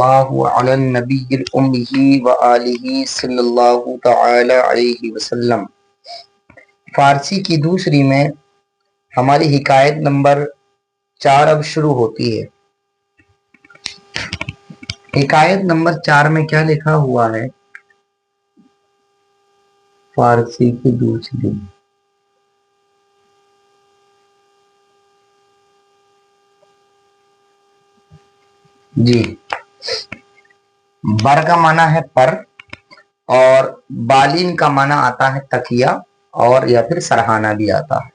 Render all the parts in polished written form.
اللہ علی النبی الأمی وآلہ صلی اللہ تعالی علیہ وسلم۔ فارسی کی دوسری میں ہماری حکایت نمبر 4 اب شروع ہوتی ہے۔ حکایت نمبر 4 میں کیا لکھا ہوا ہے؟ فارسی کی دوسری جی، بر کا معنی ہے پر، اور بالین کا معنی آتا ہے تکیہ اور یا پھر سرہانہ بھی آتا ہے۔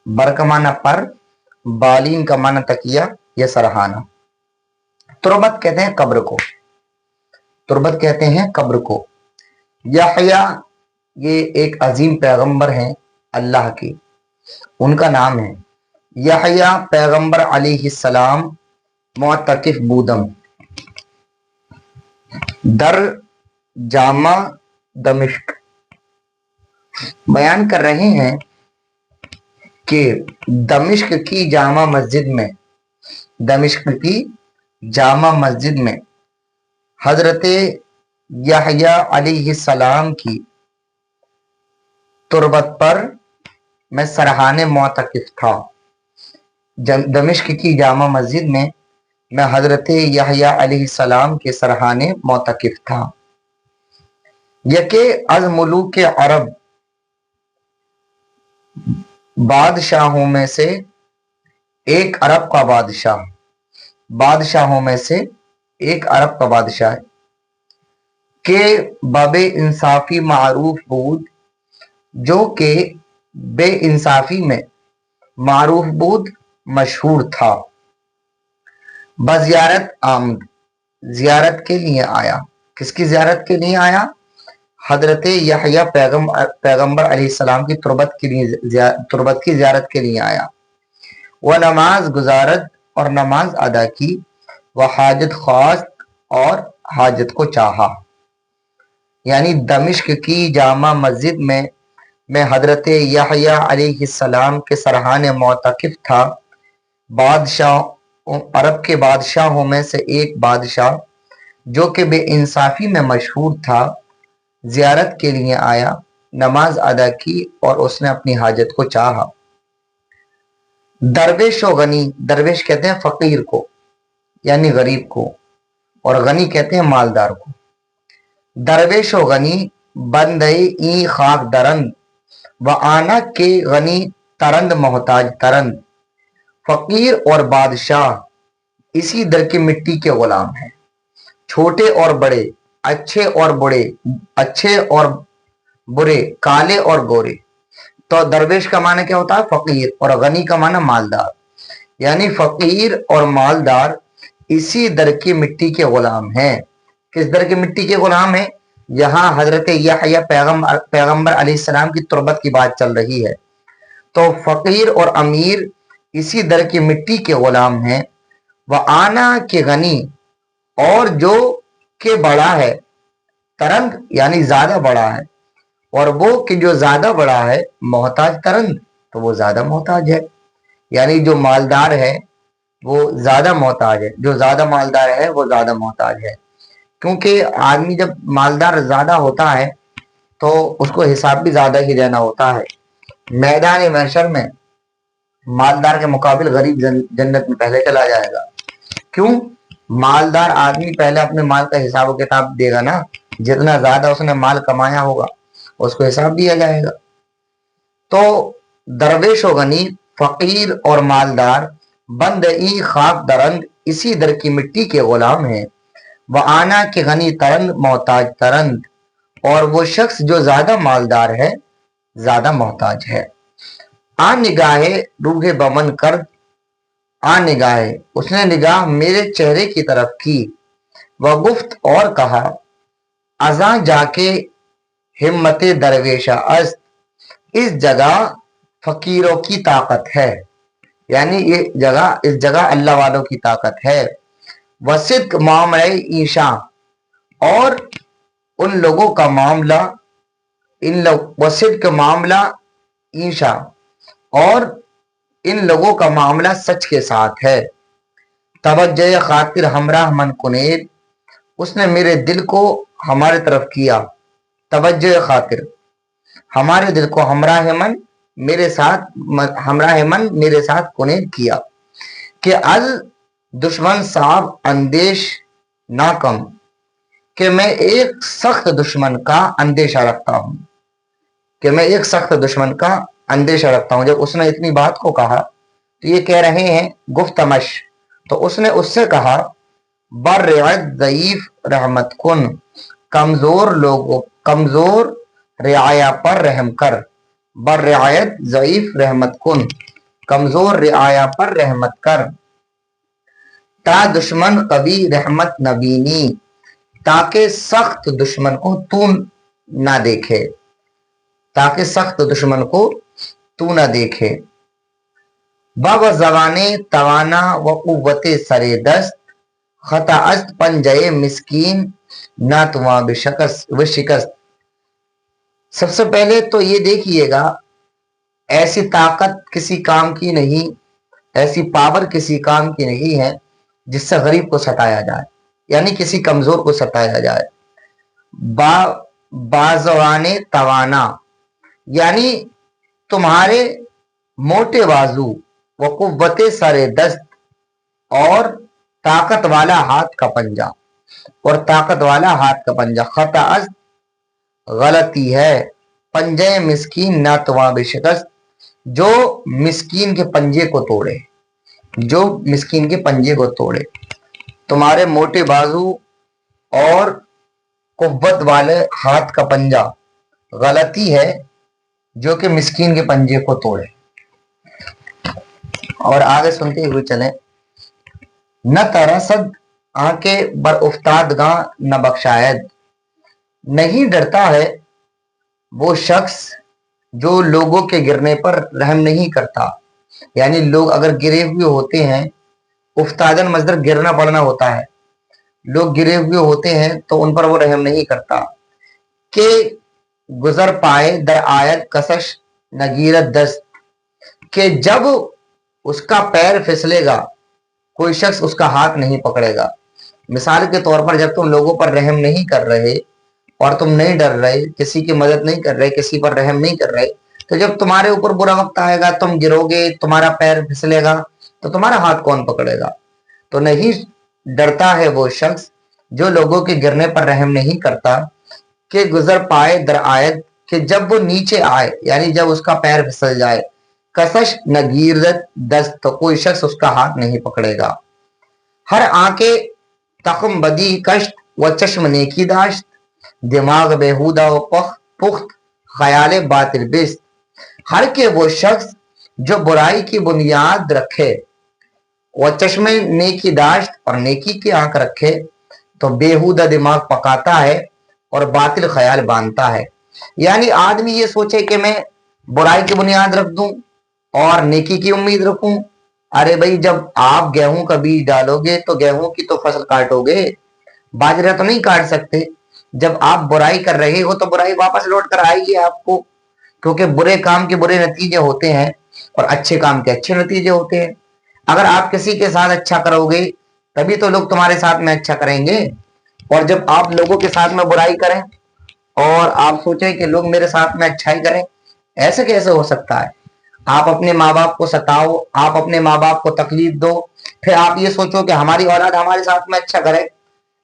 بر کا معنی پر، بالین کا معنی تکیہ یا سرہانہ۔ تربت کہتے ہیں قبر کو، تربت کہتے ہیں قبر کو۔ یحییٰ یہ ایک عظیم پیغمبر ہیں اللہ کے، ان کا نام ہے یحییٰ پیغمبر علیہ السلام معتکف بودم در جامع دمشق۔ بیان کر رہے ہیں کہ دمشق کی جامع مسجد میں، دمشق کی جامع مسجد میں حضرت یحییٰ علیہ السلام کی تربت پر میں سرحانے معتکف تھا۔ دمشق کی جامع مسجد میں میں حضرت یحییٰ علیہ السلام کے سرحانے معتکف تھا۔ یکے از ملوک عرب، بادشاہوں میں سے ایک عرب کا بادشاہ، بادشاہوں میں سے ایک عرب کا بادشاہ کہ بے انصافی معروف بود، جو کہ بے انصافی میں معروف بود مشہور تھا۔ بزیارت آمد، زیارت کے لیے آیا۔ کس کی زیارت کے لیے آیا؟ حضرت یحییٰ پیغمبر علیہ السلام کی تربت کی زیارت کے لیے آیا۔ وہ نماز گزارت، اور نماز ادا کی، وہ حاجت خواست، اور حاجت کو چاہا۔ یعنی دمشق کی جامع مسجد میں حضرت یحییٰ علیہ السلام کے سرحانے معتکف تھا۔ عرب کے بادشاہوں میں سے ایک بادشاہ جو کہ بے انصافی میں مشہور تھا، زیارت کے لیے آیا، نماز ادا کی، اور اس نے اپنی حاجت کو چاہا۔ درویش و غنی، درویش کہتے ہیں فقیر کو یعنی غریب کو، اور غنی کہتے ہیں مالدار کو۔ درویش و غنی بندے این خاک درند، و آنا کے غنی ترند محتاج ترند۔ فقیر اور بادشاہ اسی در کی مٹی کے غلام ہیں، چھوٹے اور بڑے، اچھے اور برے، اچھے اور برے، کالے اور گورے۔ تو درویش کا معنی کیا ہوتا ہے؟ فقیر، اور غنی کا معنی مالدار۔ یعنی فقیر اور مالدار اسی در کی مٹی کے غلام ہیں۔ کس در کی مٹی کے غلام ہیں؟ یہاں حضرت یحییٰ پیغمبر علیہ السلام کی تربت کی بات چل رہی ہے، تو فقیر اور امیر اسی در کی مٹی کے غلام ہیں۔ وہ آنا کے غنی، اور جو کہ بڑا ہے، ترند یعنی زیادہ بڑا ہے، اور وہ کہ جو زیادہ بڑا ہے، محتاج ترند تو وہ زیادہ محتاج ہے۔ یعنی جو مالدار ہے وہ زیادہ محتاج ہے، جو زیادہ مالدار ہے وہ زیادہ محتاج ہے۔ کیونکہ آدمی جب مالدار زیادہ ہوتا ہے تو اس کو حساب بھی زیادہ ہی دینا ہوتا ہے۔ میدان محشر میں مالدار کے مقابل غریب جنت میں پہلے چلا جائے گا۔ کیوں؟ مالدار آدمی پہلے اپنے مال کا حساب و کتاب دے گا نا، جتنا زیادہ اس نے مال کمایا ہوگا اس کو حساب دیا جائے گا۔ تو درویش و غنی، فقیر اور مالدار، بند ای خاک درند اسی در کی مٹی کے غلام ہیں۔ وہ آنا کے غنی ترند محتاج ترند، اور وہ شخص جو زیادہ مالدار ہے زیادہ محتاج ہے۔ آ نگاہے روح بمن کرد، آ نگاہے اس نے نگاہ میرے چہرے کی طرف کی، وہ گفت اور کہا، ازاں جا کے ہمت درویشہ است، اس جگہ فقیروں کی طاقت ہے، یعنی اس جگہ اللہ والوں کی طاقت ہے۔ وصدق معاملہ ایشا، اور ان لوگوں کا معاملہ، وصدق معاملہ ایشا، اور ان لوگوں کا معاملہ سچ کے ساتھ ہے۔ तवज्जह खातिर हमराह मन कुनेद, उसने मेरे दिल को हमारे तरफ किया। तवज्जह खातिर हमारे दिल को हमराह मन मेरे साथ कुनेद किया कि अल दुश्मन साहब अंदेश ना कम, कि मैं एक सख्त दुश्मन का अंदेशा रखता हूं, कि मैं एक सख्त दुश्मन का अंदेशा रखता हूं। जब उसने इतनी बात को कहा तो ये कह रहे हैं गुफ्तमश, तो उसने उससे कहा बर ज़ईफ रहमत कुन, कमजोर रियाया पर रहम कर। बर रियायत ज़ईफ रहमत कुन, कमजोर रियाया पर रहमत कर। ता दुश्मन कभी रहमत नबीनी, ताकि सख्त दुश्मन को तू ना देखे, ताकि सख्त दुश्मन को तू ना देखे। बाब जवाने तवाना व कुव्वते सरे दस्त, खता अस्त पंजए मिस्कीन ना तुआ शिकस्त। सबसे पहले तो ये देखिएगा, ऐसी ताकत किसी काम की नहीं, ऐसी पावर किसी काम की नहीं है जिससे गरीब को सताया जाए, यानी किसी कमजोर को सताया जाए। बाजवाने तवाना यानी तुम्हारे मोटे बाजू, व कुव्वते सरे दस्त और ताकत वाला हाथ का पंजा, और ताकत वाला हाथ का पंजा। खता अस्त गलती है, पंजे मिस्कीन ना तुआ शिकस्त, जो मिस्कीन के पंजे को तोड़े, जो मिस्कीन के पंजे को तोड़े। तुम्हारे मोटे बाजू और कुव्वत वाले हाथ का पंजा गलती है जो कि मिस्कीन के पंजे को तोड़े। और आगे सुनते हुए चले, न तरसद आंखें बर उफ्ताद गां न बख्शायद, नहीं डरता है वो शख्स जो लोगों के गिरने पर रहम नहीं करता, यानी लोग अगर गिरे हुए होते हैं, उफ्तादन मजदर गिरना पड़ना होता है, लोग गिरे हुए होते हैं तो उन पर वो रहम नहीं करता। के गुजर पाए दर आयत कसश नगीरत दस्त, के जब उसका पैर फिसलेगा कोई शख्स उसका हाथ नहीं पकड़ेगा। मिसाल के तौर पर जब तुम लोगों पर रहम नहीं कर रहे और तुम नहीं डर रहे, किसी की मदद नहीं कर रहे, किसी पर रहम नहीं कर रहे, तो जब तुम्हारे ऊपर बुरा वक्त आएगा, तुम गिरोगे, तुम्हारा पैर फिसलेगा, तो तुम्हारा हाथ कौन पकड़ेगा। तो नहीं डरता है वो शख्स जो लोगों के गिरने पर रहम नहीं करता। कि गुजर पाए दर आयत, कि जब वो नीचे आए यानी जब उसका पैर फिसल जाए, कसश नगीरत दस्त, तो कोई शख्स उसका हाथ नहीं पकड़ेगा। हर आंखें तखम बदी कष्ट व चश्म नेकी दाश्त, दिमाग बेहुदा व पुख्त ख्याल बातिल बिस्त। हर के वो शख्स जो बुराई की बुनियाद रखे, व चश्म नेकी दाश्त और नेकी की आंख रखे, तो बेहुदा दिमाग पकाता है और बातिल ख्याल बांधता है। यानी आदमी ये सोचे कि मैं बुराई की बुनियाद रख दूं और नेकी की उम्मीद रखूं। अरे भाई, जब आप गेहूं का बीज डालोगे तो गेहूं की तो फसल काटोगे, बाजरा तो नहीं काट सकते। जब आप बुराई कर रहे हो तो बुराई वापस लौट कर आएगी आपको, क्योंकि बुरे काम के बुरे नतीजे होते हैं और अच्छे काम के अच्छे नतीजे होते हैं। अगर आप किसी के साथ अच्छा करोगे तभी तो लोग तुम्हारे साथ में अच्छा करेंगे, और जब आप लोगों के साथ में बुराई करें और आप सोचें कि लोग मेरे साथ में अच्छाई करें, ऐसे कैसे हो सकता है। आप अपने माँ बाप को सताओ, आप अपने माँ बाप को तकलीफ दो, फिर आप ये सोचो कि हमारी औलाद हमारे साथ में अच्छा करे,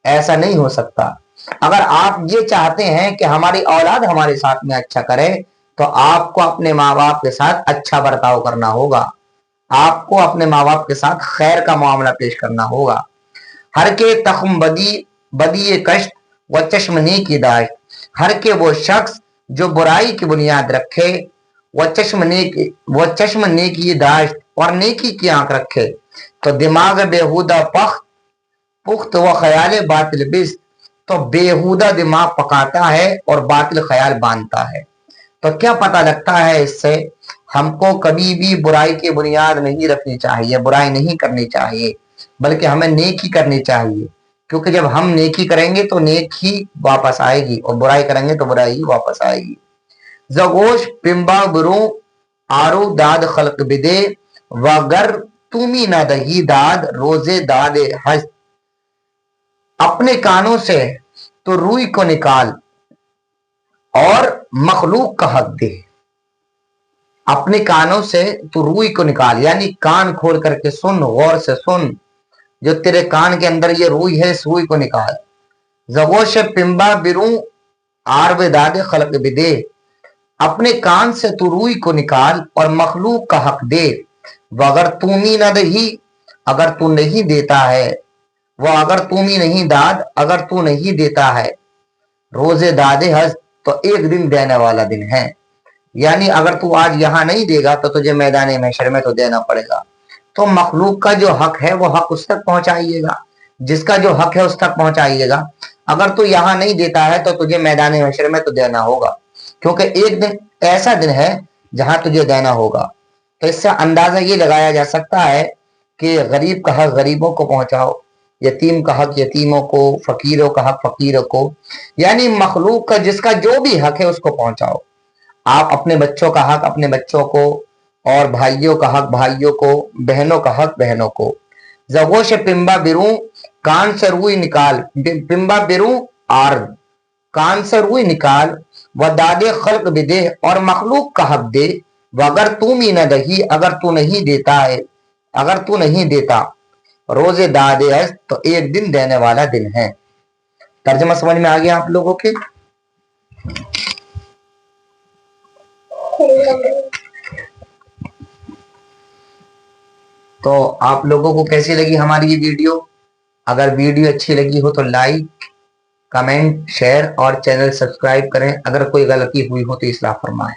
ऐसा नहीं हो सकता। अगर आप ये चाहते हैं कि हमारी औलाद हमारे साथ में अच्छा करे, तो आपको अपने माँ बाप के साथ अच्छा बर्ताव करना होगा, आपको अपने माँ बाप के साथ खैर का मामला पेश करना होगा। हर के तख्म बदी कष्ट व चश्म नेकी दाश्त, हर के वो शख्स जो बुराई की बुनियाद रखे, व चश्म नेकी दाश्त और नेकी की आंख रखे, तो दिमाग बेहुदा पुख्त व ख्याल बातिल बिस्त, तो बेहुदा दिमाग पकाता है और बातिल ख्याल बांधता है। तो क्या पता लगता है इससे, हमको कभी भी बुराई की बुनियाद नहीं रखनी चाहिए, बुराई नहीं करनी चाहिए, बल्कि हमें नेकी करनी चाहिए, क्योंकि जब हम नेकी करेंगे तो नेकी वापस आएगी और बुराई करेंगे तो बुराई ही वापस आएगी। जगोश पिंबा बुरू आरू दाद खल्क बिदे वगर तुमी न दही दाद रोजे दादे हज, अपने कानों से तो रूई को निकाल और मखलूक का हक दे। अपने कानों से तू रूई को निकाल, यानी कान खोल करके सुन, गौर से सुन, जो तेरे कान के अंदर ये रूई है इस रूई को निकाल। जगोश पिंबा बिरू आरवे दादे खलक बिदे, अपने कान से तू रूई को निकाल और मखलूक का हक दे। वगर तुमी न दही, अगर तू नहीं देता है, वो अगर तुमी नहीं दाद, अगर तू नहीं देता है, रोजे दादे हज, तो एक दिन देने वाला दिन है। यानी अगर तू आज यहां नहीं देगा तो तुझे मैदान महशर में तो देना पड़ेगा। तो मखलूक का जो हक है वो हक उस तक पहुंचाइएगा, जिसका जो हक है उस तक पहुंचाइएगा। अगर तू यहां नहीं देता है तो तुझे मैदान महशर में तो देना होगा, क्योंकि एक दिन ऐसा दिन है जहां तुझे देना होगा। तो इससे अंदाजा ये लगाया जा सकता है कि गरीब का हक गरीबों को पहुंचाओ, यतीम का हक यतीमों को, फकीरों का हक फकीरों को, यानी मखलूक का जिसका जो भी हक है उसको पहुंचाओ। आप अपने बच्चों का हक अपने बच्चों को, और भाइयों का हक भाइयों को, बहनों का हक बहनों को। जगोश पिंबा बिरू, कान से रुई निकाल, पिंबा बिरू आर, कान से रुई निकाल, व दादे खल्क बिदे, और मखलूक का हक दे। वगर तुम ही न दही, अगर तू नहीं देता है, अगर तू नहीं देता, रोजे दादे है, तो एक दिन देने वाला दिन है। तर्जमा समझ में आ गया आप लोगों के? तो आप लोगों को कैसी लगी हमारी ये वीडियो? अगर वीडियो अच्छी लगी हो तो लाइक, कमेंट, शेयर और चैनल सब्सक्राइब करें। अगर कोई गलती हुई हो तो इस्लाह फरमाएं।